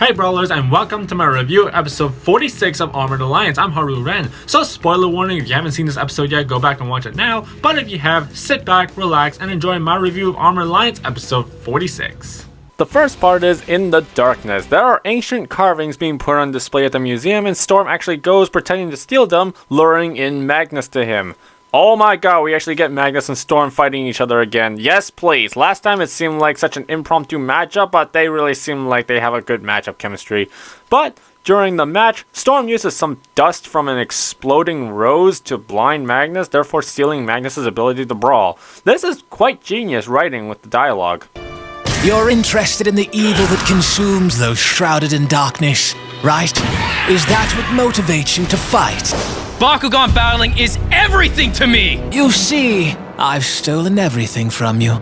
Hey Brawlers, and welcome to my review of episode 46 of Armored Alliance. I'm Haru. So spoiler warning, if you haven't seen this episode yet, go back and watch it now. But if you have, sit back, relax, and enjoy my review of Armored Alliance episode 46. The first part is In the Darkness. There are ancient carvings being put on display at the museum, and Storm actually goes pretending to steal them, luring in Magnus to him. Oh my god, we actually get Magnus and Storm fighting each other again. Yes, please. Last time it seemed like such an impromptu matchup, but they really seem like they have a good matchup chemistry. But during the match, Storm uses some dust from an exploding rose to blind Magnus, therefore stealing Magnus' ability to brawl. This is quite genius writing with the dialogue. You're interested in the evil that consumes those shrouded in darkness, right? Is that what motivates you to fight? Bakugan battling is everything to me! You see, I've stolen everything from you.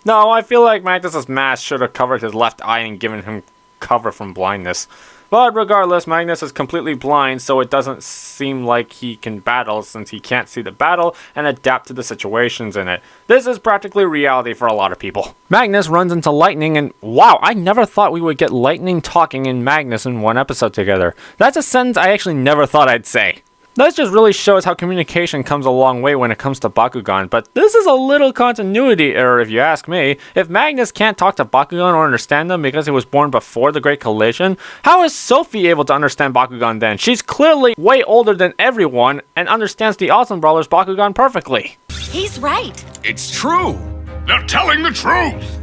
No, I feel like Magnus' mask should have covered his left eye and given him cover from blindness. But regardless, Magnus is completely blind, so it doesn't seem like he can battle since he can't see the battle and adapt to the situations in it. This is practically reality for a lot of people. Magnus runs into Lightning and wow, I never thought we would get Lightning talking and Magnus in one episode together. That's a sentence I actually never thought I'd say. This just really shows how communication comes a long way when it comes to Bakugan, but this is a little continuity error if you ask me. If Magnus can't talk to Bakugan or understand them because he was born before the Great Collision, how is Sophie able to understand Bakugan then? She's clearly way older than everyone and understands the Awesome Brawlers Bakugan perfectly. He's right. It's true! They're telling the truth!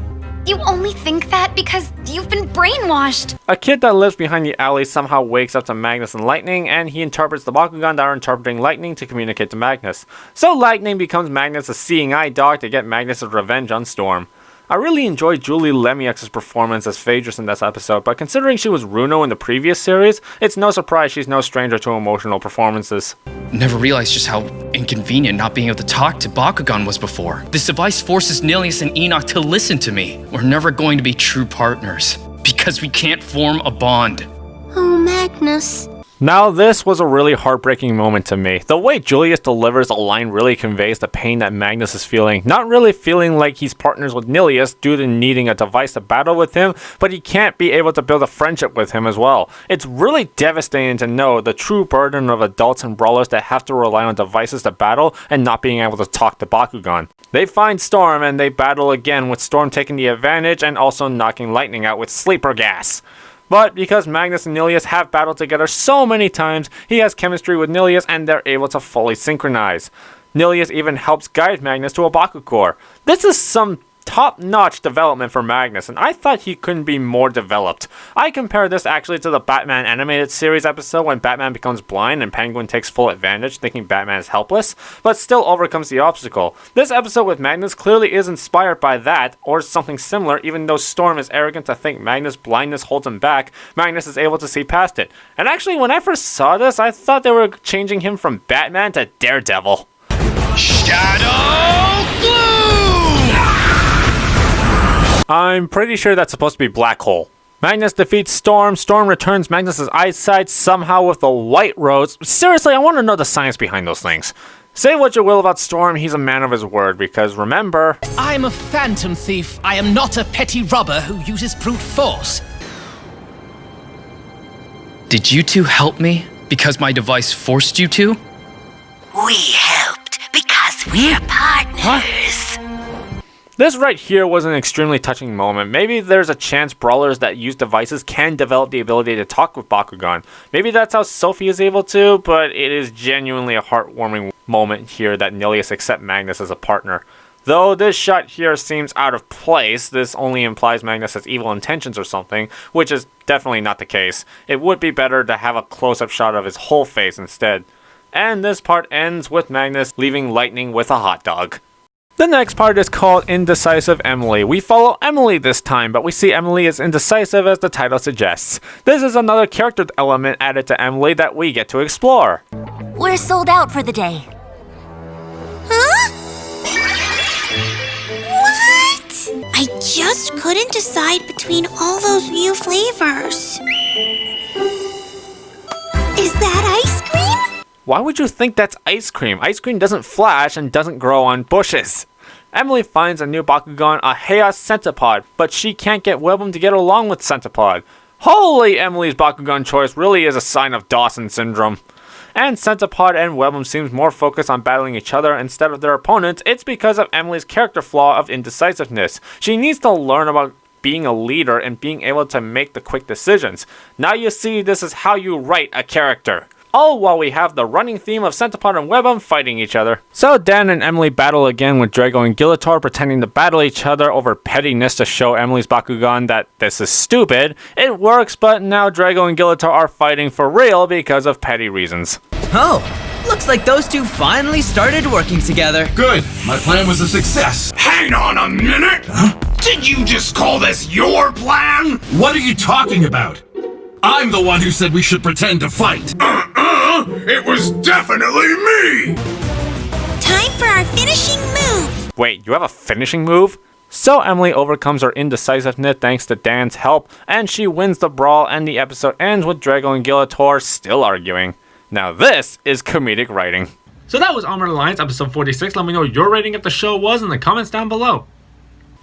You only think that because you've been brainwashed. A kid that lives behind the alley somehow wakes up to Magnus and Lightning, and he interprets the Bakugan that are interpreting Lightning to communicate to Magnus. So Lightning becomes Magnus' seeing eye dog to get Magnus' revenge on Storm. I really enjoyed Julie Lemieux's performance as Phaedrus in this episode, but considering she was Runo in the previous series, it's no surprise she's no stranger to emotional performances. Never realized just how inconvenient not being able to talk to Bakugan was before. This device forces Nilius and Enoch to listen to me. We're never going to be true partners, because we can't form a bond. Oh, Magnus. Now this was a really heartbreaking moment to me. The way Julius delivers a line really conveys the pain that Magnus is feeling. Not really feeling like he's partners with Nilius due to needing a device to battle with him, but he can't be able to build a friendship with him as well. It's really devastating to know the true burden of adults and brawlers that have to rely on devices to battle and not being able to talk to Bakugan. They find Storm and they battle again with Storm taking the advantage and also knocking Lightning out with sleeper gas. But because Magnus and Nilius have battled together so many times, he has chemistry with Nilius and they're able to fully synchronize. Nilius even helps guide Magnus to a Bakucore. This is some top-notch development for Magnus, and I thought he couldn't be more developed. I compare this actually to the Batman animated series episode when Batman becomes blind and Penguin takes full advantage thinking Batman is helpless, but still overcomes the obstacle. This episode with Magnus clearly is inspired by that, or something similar. Even though Storm is arrogant to think Magnus' blindness holds him back, Magnus is able to see past it. And actually, when I first saw this, I thought they were changing him from Batman to Daredevil. Shadow Glue! I'm pretty sure that's supposed to be Black Hole. Magnus defeats Storm. Storm returns Magnus' eyesight somehow with a white rose. Seriously, I want to know the science behind those things. Say what you will about Storm, he's a man of his word, because remember... I'm a phantom thief. I am not a petty robber who uses brute force. Did you two help me because my device forced you to? We helped because we're partners. This right here was an extremely touching moment. Maybe there's a chance brawlers that use devices can develop the ability to talk with Bakugan. Maybe that's how Sophie is able to, but it is genuinely a heartwarming moment here that Nilius accepts Magnus as a partner. Though this shot here seems out of place, this only implies Magnus has evil intentions or something, which is definitely not the case. It would be better to have a close-up shot of his whole face instead. And this part ends with Magnus leaving Lightning with a hot dog. The next part is called Indecisive Emily. We follow Emily this time, but we see Emily is indecisive as the title suggests. This is another character element added to Emily that we get to explore. We're sold out for the day. Huh? What? I just couldn't decide between all those new flavors. Is that ice cream? Why would you think that's ice cream? Ice cream doesn't flash and doesn't grow on bushes. Emily finds a new Bakugan, a Chaos Centipod, but she can't get Webum to get along with Centipod. Holy, Emily's Bakugan choice really is a sign of Dawson syndrome. And Centipod and Webum seems more focused on battling each other instead of their opponents. It's because of Emily's character flaw of indecisiveness. She needs to learn about being a leader and being able to make the quick decisions. Now you see, this is how you write a character. All while we have the running theme of Centipod and Webum fighting each other. So Dan and Emily battle again with Drago and Gilitor pretending to battle each other over pettiness to show Emily's Bakugan that this is stupid. It works, but now Drago and Gilitor are fighting for real because of petty reasons. Oh, looks like those two finally started working together. Good. My plan was a success. Hang on a minute. Huh? Did you just call this your plan? What are you talking about? I'm the one who said we should pretend to fight. It was definitely me! Time for our finishing move. Wait, you have a finishing move? So Emily overcomes her indecisiveness thanks to Dan's help, and she wins the brawl, and the episode ends with Drago and Gilitor still arguing. Now this is comedic writing. So that was Armored Alliance episode 46. Let me know what your rating of the show was in the comments down below.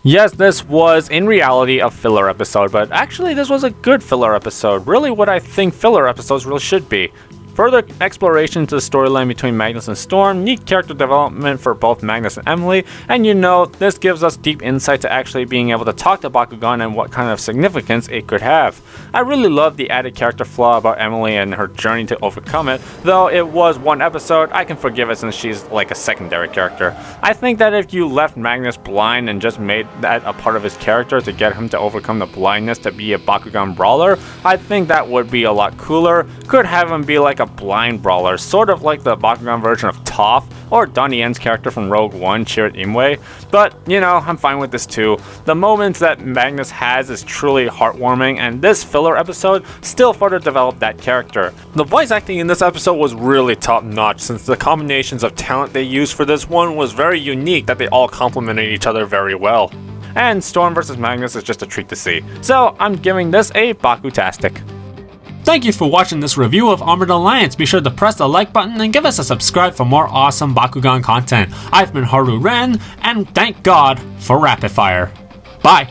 Yes, this was in reality a filler episode, but actually this was a good filler episode. Really what I think filler episodes really should be. Further exploration to the storyline between Magnus and Storm, neat character development for both Magnus and Emily, and this gives us deep insight to actually being able to talk to Bakugan and what kind of significance it could have. I really love the added character flaw about Emily and her journey to overcome it, though it was one episode, I can forgive it since she's like a secondary character. I think that if you left Magnus blind and just made that a part of his character to get him to overcome the blindness to be a Bakugan brawler, I think that would be a lot cooler. Could have him be like a blind brawler, sort of like the Bakugan version of Toph or Donnie Yen's character from Rogue One, Chirrut Imwe. But, I'm fine with this too. The moments that Magnus has is truly heartwarming, and this filler episode still further developed that character. The voice acting in this episode was really top notch, since the combinations of talent they used for this one was very unique that they all complemented each other very well. And Storm vs. Magnus is just a treat to see. So I'm giving this a Bakutastic. Thank you for watching this review of Armored Alliance. Be sure to press the like button and give us a subscribe for more awesome Bakugan content. I've been Haru Ren, and thank God for Rapid Fire. Bye!